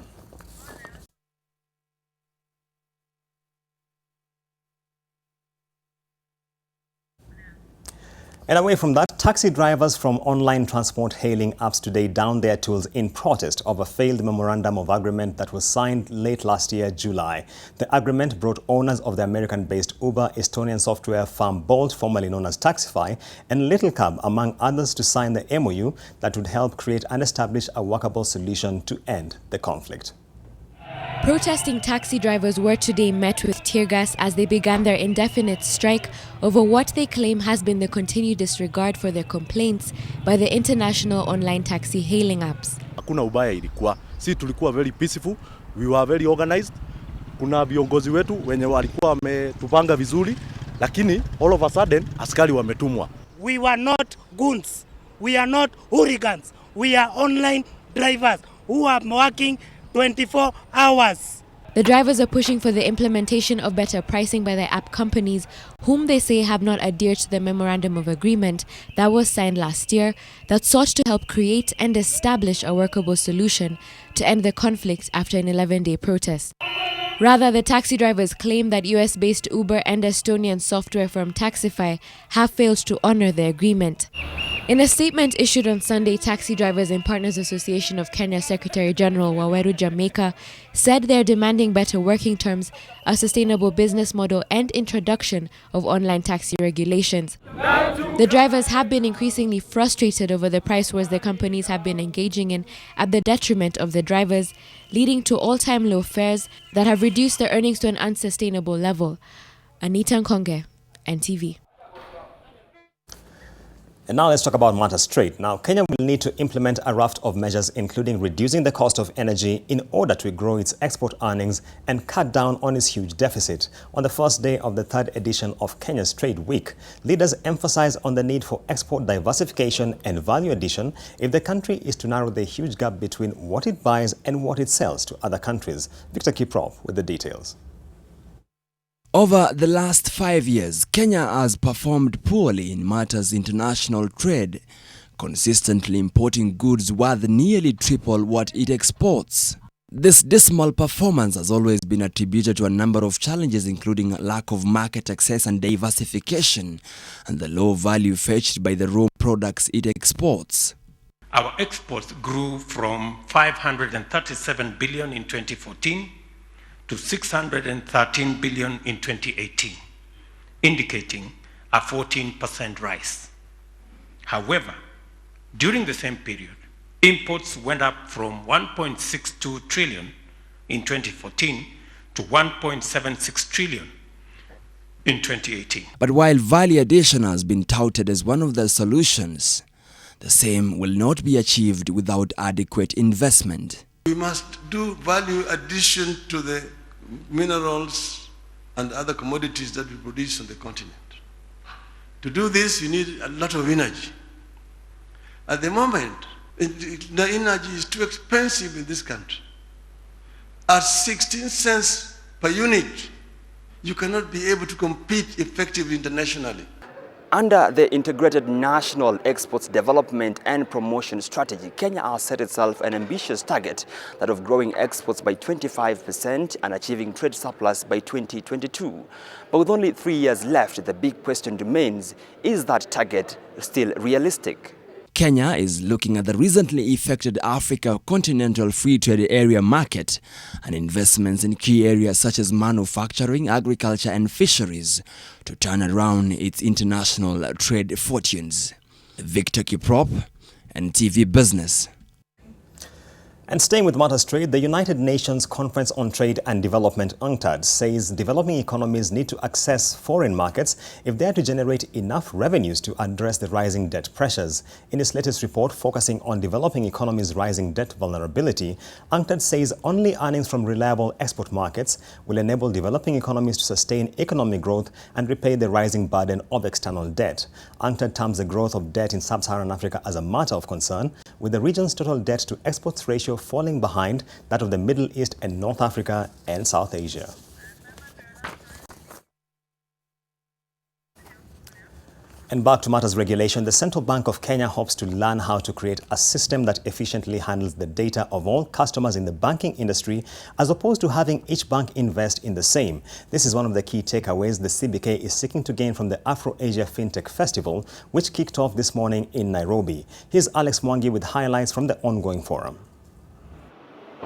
And away from that, taxi drivers from online transport hailing apps today downed their tools in protest of a failed memorandum of agreement that was signed late last year, July. The agreement brought owners of the American-based Uber, Estonian software firm Bolt, formerly known as Taxify, and Little Cab, among others, to sign the MOU that would help create and establish a workable solution to end the conflict. Protesting taxi drivers were today met with tear gas as they began their indefinite strike over what they claim has been the continued disregard for their complaints by the international online taxi hailing apps. Hakuna ubaya ilikuwa. Si tulikuwa very peaceful, we were very organized. Kuna viongozi wetu wenye walikuwa wametupanga vizuri, lakini all of a sudden askari wametumwa. We were not goons. We are not hooligans. We are online drivers who are working 24 hours. The drivers are pushing for the implementation of better pricing by the app companies, whom they say have not adhered to the memorandum of agreement that was signed last year that sought to help create and establish a workable solution to end the conflict after an 11-day protest. Rather, the taxi drivers claim that US-based Uber and Estonian software firm Taxify have failed to honor the agreement. In a statement issued on Sunday, Taxi Drivers and Partners Association of Kenya Secretary General Waweru Jamaica said they're demanding better working terms, a sustainable business model and introduction of online taxi regulations. The drivers have been increasingly frustrated over the price wars the companies have been engaging in at the detriment of the drivers, leading to all-time low fares that have reduced their earnings to an unsustainable level. Anita Nkonge, NTV. And now let's talk about matters straight. Now, Kenya will need to implement a raft of measures, including reducing the cost of energy in order to grow its export earnings and cut down on its huge deficit. On the first day of the third edition of Kenya's Trade Week, leaders emphasize on the need for export diversification and value addition if the country is to narrow the huge gap between what it buys and what it sells to other countries. Victor Kiprop with the details. Over the last 5 years, Kenya has performed poorly in matters international trade, consistently importing goods worth nearly triple what it exports. This dismal performance has always been attributed to a number of challenges, including lack of market access and diversification, and the low value fetched by the raw products it exports. Our exports grew from 537 billion in 2014 to 613 billion in 2018, indicating a 14% rise. However, during the same period, imports went up from 1.62 trillion in 2014 to 1.76 trillion in 2018. But while value addition has been touted as one of the solutions, the same will not be achieved without adequate investment. We must do value addition to the minerals and other commodities that we produce on the continent. To do this, you need a lot of energy. At the moment, The energy is too expensive in this country. At 16 cents per unit, you cannot be able to compete effectively internationally. Under the Integrated National Exports Development and Promotion Strategy, Kenya has set itself an ambitious target that of growing exports by 25% and achieving trade surplus by 2022. But with only 3 years left, the big question remains, is that target still realistic? Kenya is looking at the recently effected Africa Continental Free Trade Area market and investments in key areas such as manufacturing, agriculture and fisheries to turn around its international trade fortunes. Victor Kiprop, NTV Business. And staying with matters trade, the United Nations Conference on Trade and Development, UNCTAD, says developing economies need to access foreign markets if they are to generate enough revenues to address the rising debt pressures. In its latest report focusing on developing economies' rising debt vulnerability, UNCTAD says only earnings from reliable export markets will enable developing economies to sustain economic growth and repay the rising burden of external debt. UNCTAD terms the growth of debt in sub-Saharan Africa as a matter of concern, with the region's total debt to exports ratio falling behind that of the Middle East and North Africa and South Asia. And back to matters regulation, the Central Bank of Kenya hopes to learn how to create a system that efficiently handles the data of all customers in the banking industry, as opposed to having each bank invest in the same. This is one of the key takeaways the CBK is seeking to gain from the Afro-Asia FinTech Festival, which kicked off this morning in Nairobi. Here's Alex Mwangi with highlights from the ongoing forum.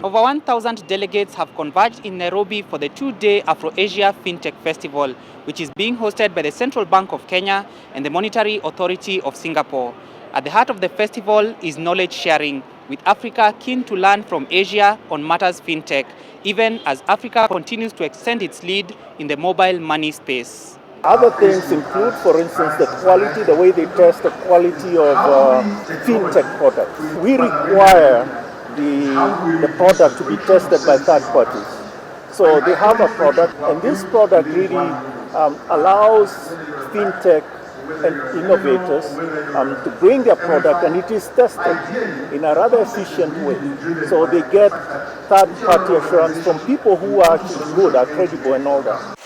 Over 1,000 delegates have converged in Nairobi for the two-day Afro-Asia FinTech Festival, which is being hosted by the Central Bank of Kenya and the Monetary Authority of Singapore. At the heart of the festival is knowledge sharing, with Africa keen to learn from Asia on matters FinTech, even as Africa continues to extend its lead in the mobile money space. Other things include, for instance, the quality, the way they test the quality of FinTech products. We require the product to be tested by third parties. So they have a product, and this product really allows FinTech and innovators to bring their product, and it is tested in a rather efficient way. So they get third-party assurance from people who are actually good, are credible and all that.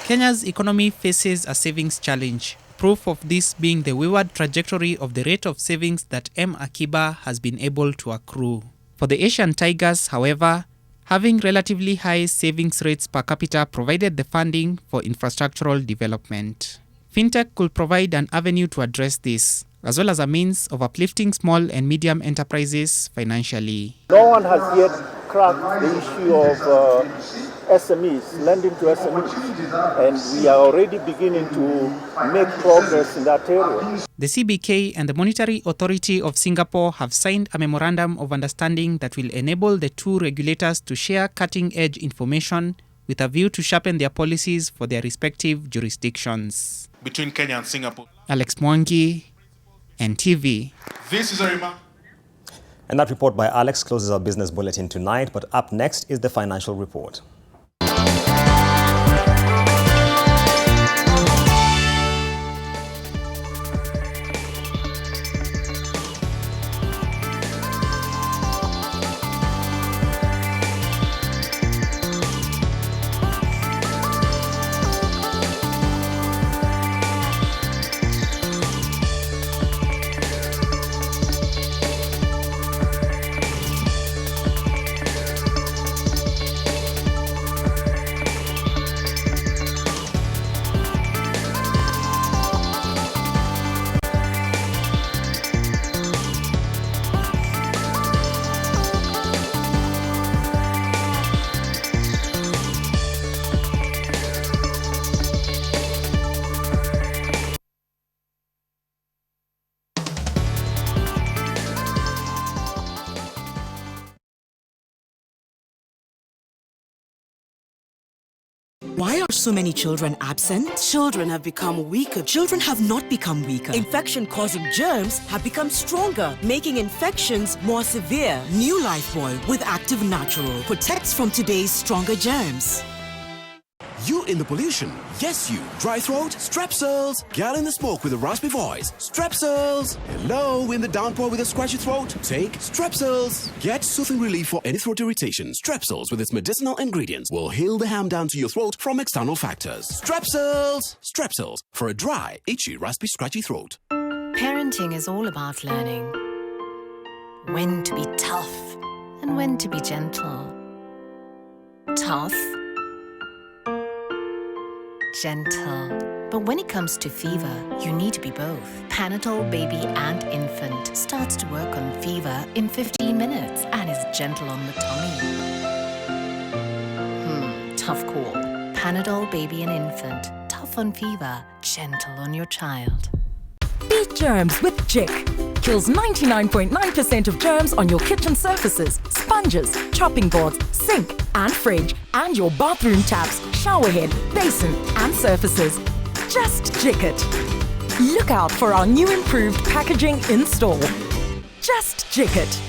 Kenya's economy faces a savings challenge. Proof of this being the wayward trajectory of the rate of savings that M. Akiba has been able to accrue. For the Asian tigers, however, having relatively high savings rates per capita provided the funding for infrastructural development. FinTech could provide an avenue to address this, as well as a means of uplifting small and medium enterprises financially. No one has yet cracked the issue of SMEs, lending to SMEs, and we are already beginning to make progress in that area. The CBK and the Monetary Authority of Singapore have signed a memorandum of understanding that will enable the two regulators to share cutting-edge information with a view to sharpen their policies for their respective jurisdictions. Between Kenya and Singapore. Alex Mwangi, NTV. This is a remark. And that report by Alex closes our business bulletin tonight, but up next is the financial report. Why are so many children absent? Children have become weaker. Children have not become weaker. Infection-causing germs have become stronger, making infections more severe. New Lifebuoy with Active Natural protects from today's stronger germs. You in the pollution. Yes, you. Dry throat? Strepsils. Gal in the smoke with a raspy voice. Strepsils. Hello, in the downpour with a scratchy throat? Take Strepsils. Get soothing relief for any throat irritation. Strepsils with its medicinal ingredients will heal the harm done to your throat from external factors. Strepsils. Strepsils for a dry, itchy, raspy, scratchy throat. Parenting is all about learning when to be tough and when to be gentle. Tough, gentle. But when it comes to fever, you need to be both. Panadol Baby and Infant starts to work on fever in 15 minutes and is gentle on the tummy. Tough call. Panadol Baby and Infant. Tough on fever, gentle on your child. Beat germs with Jik. Kills 99.9% of germs on your kitchen surfaces, sponges, chopping boards, sink and fridge, and your bathroom taps, showerhead, basin and surfaces. Just Jik it. Look out for our new improved packaging in store. Just Jik it.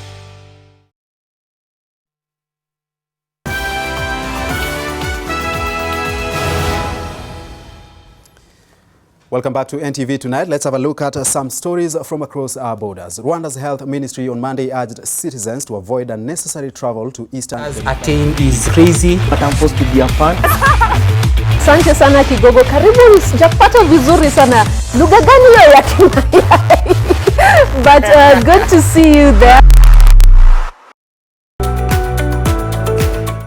Welcome back to NTV tonight. Let's have a look at some stories from across our borders. Rwanda's health ministry on Monday urged citizens to avoid unnecessary travel to eastern. As Attain is crazy, but I'm supposed to be a fan. Asante sana Kigogo. Karibu, sijakupata vizuri sana. Lugha gani hiyo ya Kimayai? But good to see you there.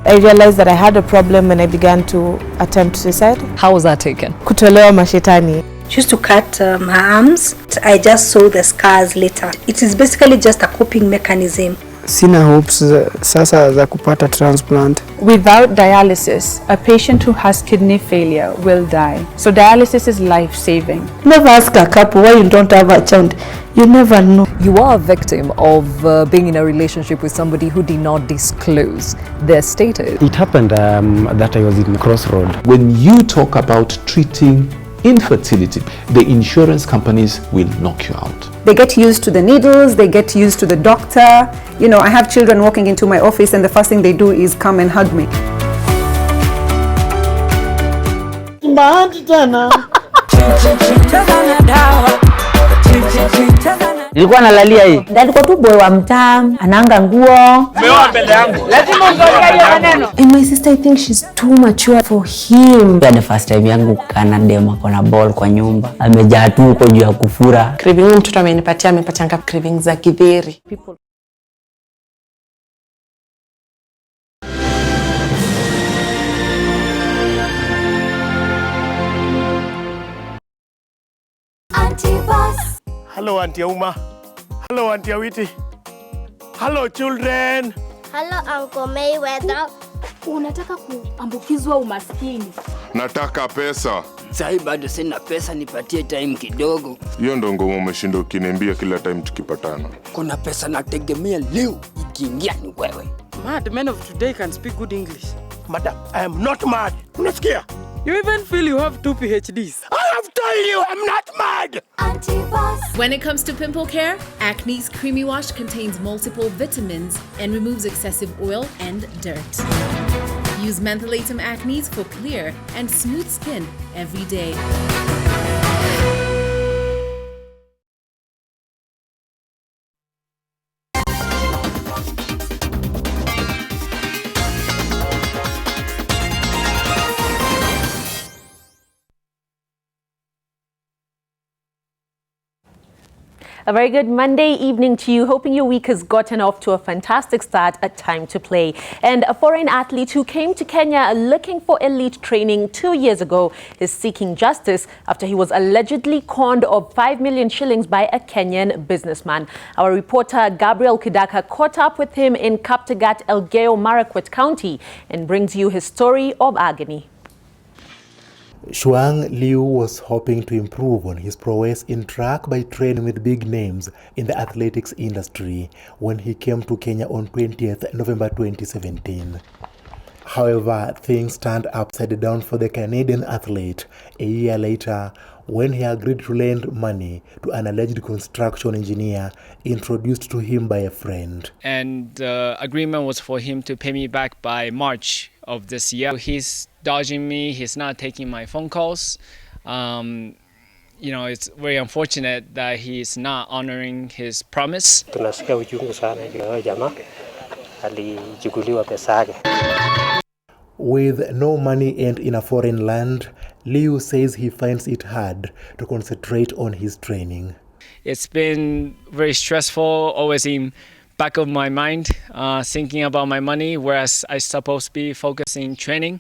I realized that I had a problem when I began to attempt suicide. How was that taken? Kutolewa mashetani. She used to cut her arms. I just saw the scars later. It is basically just a coping mechanism. Sina hopes sasa za kupata transplant. Without dialysis, a patient who has kidney failure will die. So dialysis is life-saving. Never ask a couple why you don't have a child. You never know. You are a victim of being in a relationship with somebody who did not disclose their status. It happened that I was in a crossroad. When you talk about treating infertility, the insurance companies will knock you out. They get used to the needles, they get used to the doctor. You know, I have children walking into my office and the first thing they do is come and hug me. Nilikuwa nalalia hii. Ndalikuwa tu boy wa mtaa, anaanga nguo. Umeoa mbele yangu. Lazima ungojee hiyo maneno. And my sister, I think she's too mature for him. The first time yangu kana demo kona ball kwa nyumba. Amejaa tu huko juu ya kufura. Craving mtoto amepatianga craving za kidheri. Hello, Auntie Uma. Hello, Auntie Awiti. Hello, children. Hello, Uncle Mayweather. Unataka kuambukizwa umaskini? Nataka pesa. Sasa bado sina pesa, nipatie time kidogo. Hiyo ndo ngoma umeshinda ukiniambia kila time tukipatana. Kuna pesa nategemea leo, ikiingia ni wewe. Mad men of today can speak good English. Madam, I am not mad. Unasikia? You even feel you have 2 PhDs. I have told you I'm not mad. When it comes to pimple care, Acne's Creamy Wash contains multiple vitamins and removes excessive oil and dirt. Use Mentholatum Acne's for clear and smooth skin every day. A very good Monday evening to you. Hoping your week has gotten off to a fantastic start at Time to Play. And a foreign athlete who came to Kenya looking for elite training 2 years ago is seeking justice after he was allegedly conned of 5 million shillings by a Kenyan businessman. Our reporter Gabriel Kidaka caught up with him in Kaptagat, Elgeyo Marakwet County and brings you his story of agony. Shuang Liu was hoping to improve on his prowess in track by training with big names in the athletics industry when he came to Kenya on 20th November 2017. However, things turned upside down for the Canadian athlete a year later when he agreed to lend money to an alleged construction engineer introduced to him by a friend. And the agreement was for him to pay me back by March of this year. He's dodging me, he's not taking my phone calls. You know, it's very unfortunate that he's not honoring his promise. With no money earned in a foreign land, Liu says he finds it hard to concentrate on his training. It's been very stressful, always in back of my mind, thinking about my money, whereas I supposed to be focusing training.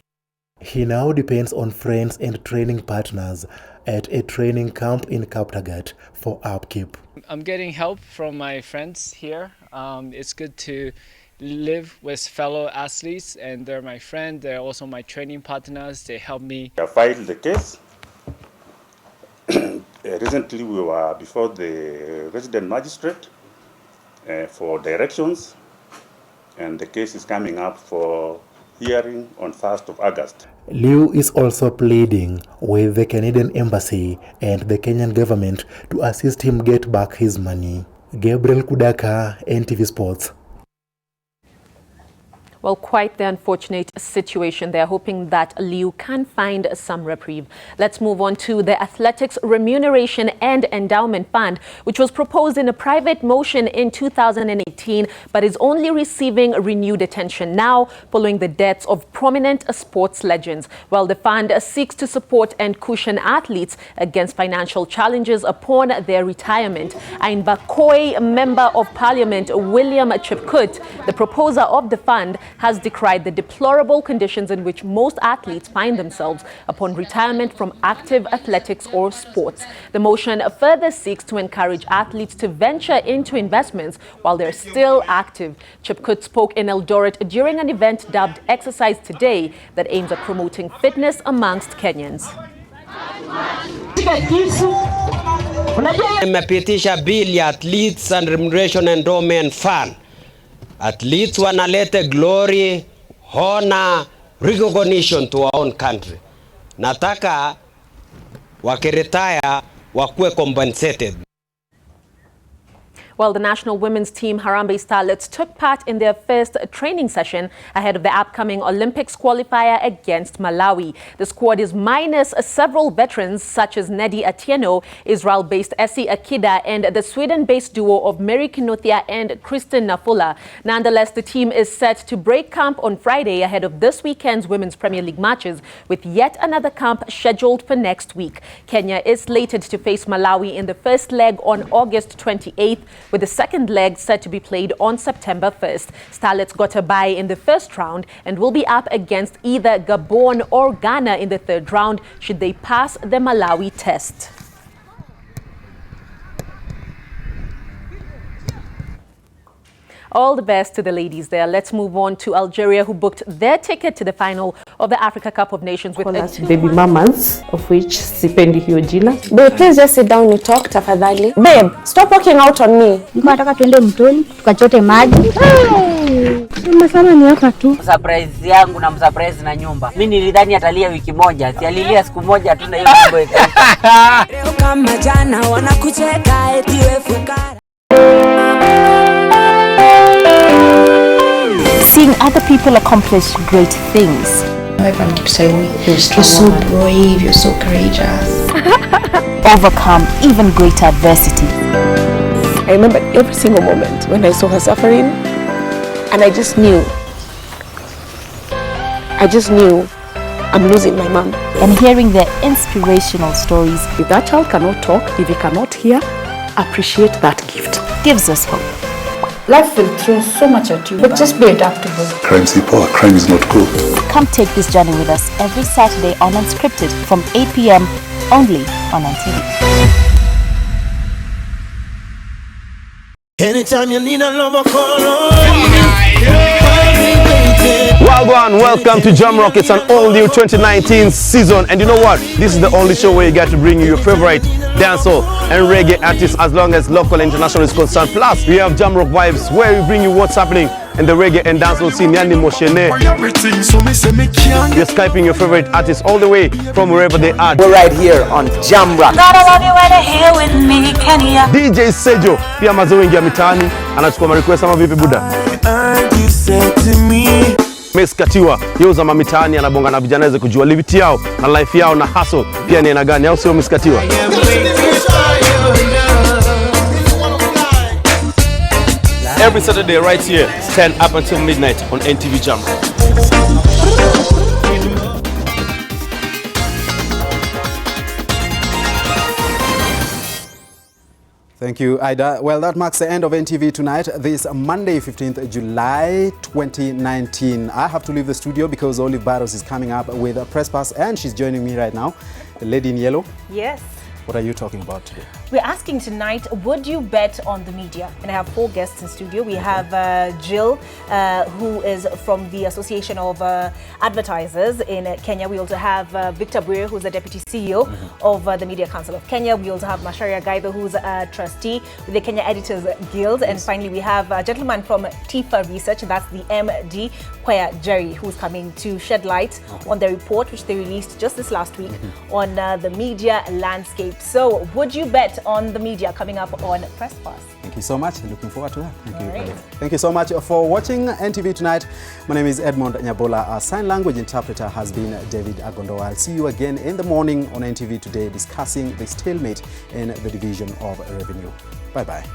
He now depends on friends and training partners at a training camp in Kaptagat for upkeep. I'm getting help from my friends here. It's good to live with fellow athletes, and they're my friend. They're also my training partners. They help me. I filed the case. Recently, we were before the resident magistrate for directions, and the case is coming up for hearing on 1st of August. Liu is also pleading with the Canadian Embassy and the Kenyan government to assist him get back his money. Gabriel Kudaka, NTV Sports. Well, quite the unfortunate situation. They're hoping that Liu can find some reprieve. Let's move on to the Athletics Remuneration and Endowment Fund, which was proposed in a private motion in 2018, but is only receiving renewed attention now following the deaths of prominent sports legends. While the fund seeks to support and cushion athletes against financial challenges upon their retirement. In Bakoi, Member of Parliament William Chepkut, the proposer of the fund, has decried the deplorable conditions in which most athletes find themselves upon retirement from active athletics or sports. The motion further seeks to encourage athletes to venture into investments while they're still active. Chepkut spoke in Eldoret during an event dubbed Exercise Today that aims at promoting fitness amongst Kenyans. Imepitisha bill ya Athletes and Remuneration Endowment Fund. Athletes wanalete glory, honor, recognition to our own country. Nataka wakiretire wakuwe compensated. Well, the national women's team Harambee Starlets took part in their first training session ahead of the upcoming Olympics qualifier against Malawi. The squad is minus several veterans such as Nedi Atieno, Israel-based Essie Akida, and the Sweden-based duo of Mary Kinothia and Kristen Nafula. Nonetheless, the team is set to break camp on Friday ahead of this weekend's Women's Premier League matches, with yet another camp scheduled for next week. Kenya is slated to face Malawi in the first leg on August 28th, with the second leg set to be played on September 1st. Starlets got a bye in the first round and will be up against either Gabon or Ghana in the third round should they pass the Malawi test. All the best to the ladies there. Let's move on to Algeria, who booked their ticket to the final of the Africa Cup of Nations with baby mamas, of which sipendi hiyo jina. Babe, please just sit down and talk, tafadhali. Babe, stop walking out on me. Nataka tuende mtoni, tukachote maji. Sana ni hapa tu. Surprise yangu na surprise na nyumba. Mimi nilidhani atalia wiki moja, si alilia siku moja tu na hiyo mambo ikaisha. Leo kama jana wanakucheka eti wewe fukara. Seeing other people accomplish great things. Everyone keeps saying, you're so brave, you're so courageous. Overcome even greater adversity. I remember every single moment when I saw her suffering, and I just knew I'm losing my mom. And hearing their inspirational stories. If that child cannot talk, if he cannot hear, appreciate that gift. Gives us hope. Life will throw so much at you, but just be adaptable. Crime's the power. Crime is not cool. Come take this journey with us every Saturday on Unscripted from 8 p.m. only on NTV. Anytime you need a lover, call Wagwan, welcome to Jam Rock. It's an all-new 2019 season, and you know what? This is the only show where you get to bring you your favorite dancehall and reggae artists, as long as local and international is concerned. Plus, we have Jam Rock Vibes, where we bring you what's happening in the reggae and dancehall scene, yani Moshene. You're Skyping your favorite artists all the way from wherever they are. We're right here on Jamrock. DJ Sejo, pia mazoe ingia mitaani, anachukua marequest ama vipi buda? Meskatiwa, yeuza mamitaani anabonga na vijana weze kujua liviti yao na life yao na hustle pia ni aina gani, au sio Meskatiwa? Every Saturday right here, stand up until midnight on NTV Jam. Thank you, Ida. Well, that marks the end of NTV Tonight, this Monday, 15th July 2019. I have to leave the studio because Olive Barros is coming up with a press pass, and she's joining me right now. The lady in yellow. Yes. What are you talking about today? We're asking tonight, would you bet on the media? And I have 4 guests in studio. We have Jill, who is from the Association of Advertisers in Kenya. We also have Victor Bure, who's the Deputy CEO of the Media Council of Kenya. We also have Masharia Gaido, who's a trustee with the Kenya Editors Guild. And finally, we have a gentleman from TIFA Research, that's the MD, Kwaya Jerry, who's coming to shed light on the report which they released just this last week on the media landscape. So, would you bet on the media coming up on Press Pass? Thank you so much. Looking forward to that. Thank you. Right. Thank you so much for watching NTV Tonight. My name is Edmond Nyabola. Our sign language interpreter has been David Agondo. I'll see you again in the morning on NTV today discussing the stalemate in the division of revenue. Bye-bye.